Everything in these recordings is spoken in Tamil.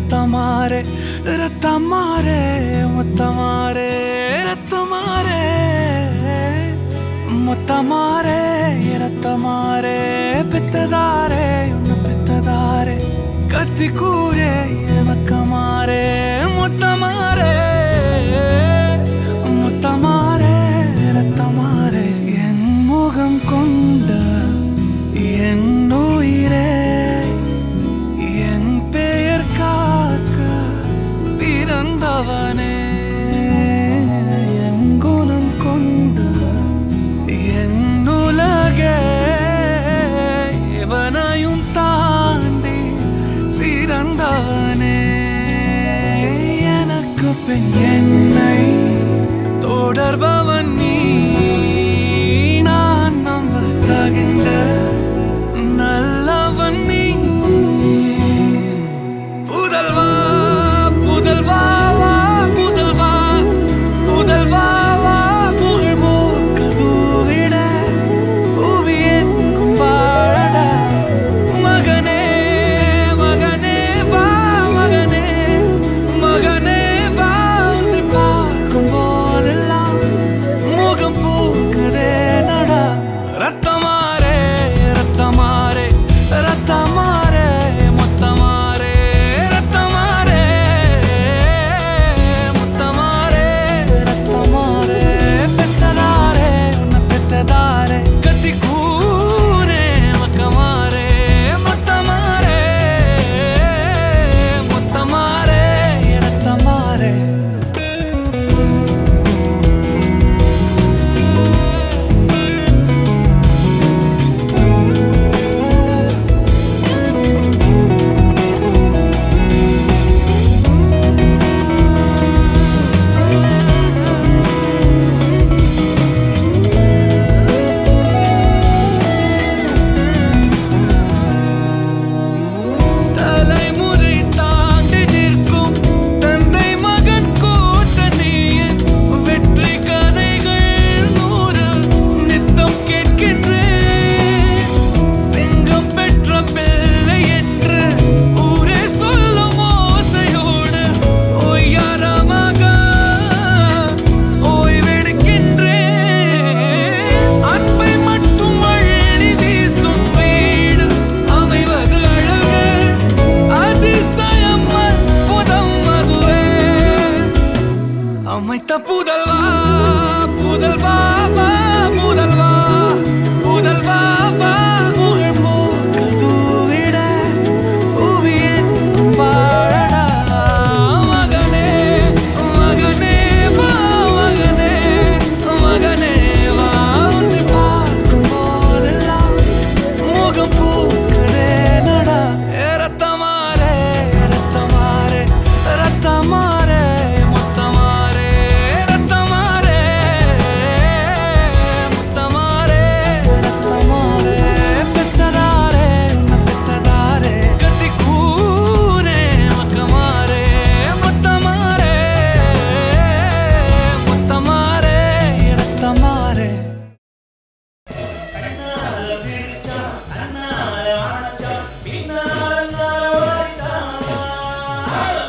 ரத்தமாரே ரத்தமாரே முத்தமாரே ரத்தமாரே முத்தமாரே ரத்தமாரே பித்ததாரே உன்ன பித்ததாரே கத்தி கூரே மக்கமாரே முத்தமாரே முத்தமாரே ரத்தமாரே என் முகம் கொண்ட என் உயிரே பிறந்தவனே என் குணம் கொண்டு என் உலகே இவனையும் தாண்டி சிறந்தவனே எனக்கு பின் என்னை தொடர்பவன் நீ நான் நம்ப தகின்ற நல்லவன் நீ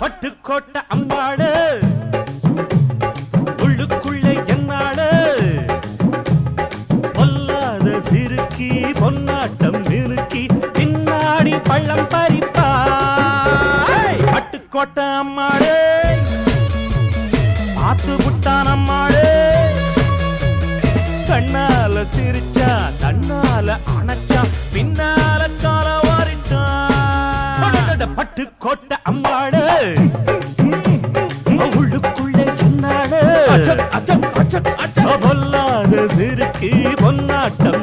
பட்டுக்கோட்டை அம்பாடு உள்ளுக்குள்ளே என்னாடு பொல்லாத சிறுக்கி பொன்னாட்டம் நிறுக்கி பின்னாடி பள்ளம் பறிப்பா பட்டுக்கோட்டை அம்மாடு ஆத்து புட்டான் அம்மாடு கண்ணால சிரிச்சா தன்னால அணைச்சா பின்னால கால வாரிட்டான் பட்டுக்கோட்டை அம்மாடு உள்ளுக்குள்ளே என்னாடு பொல்லாத சிறுக்கி பொன்னாட்டம்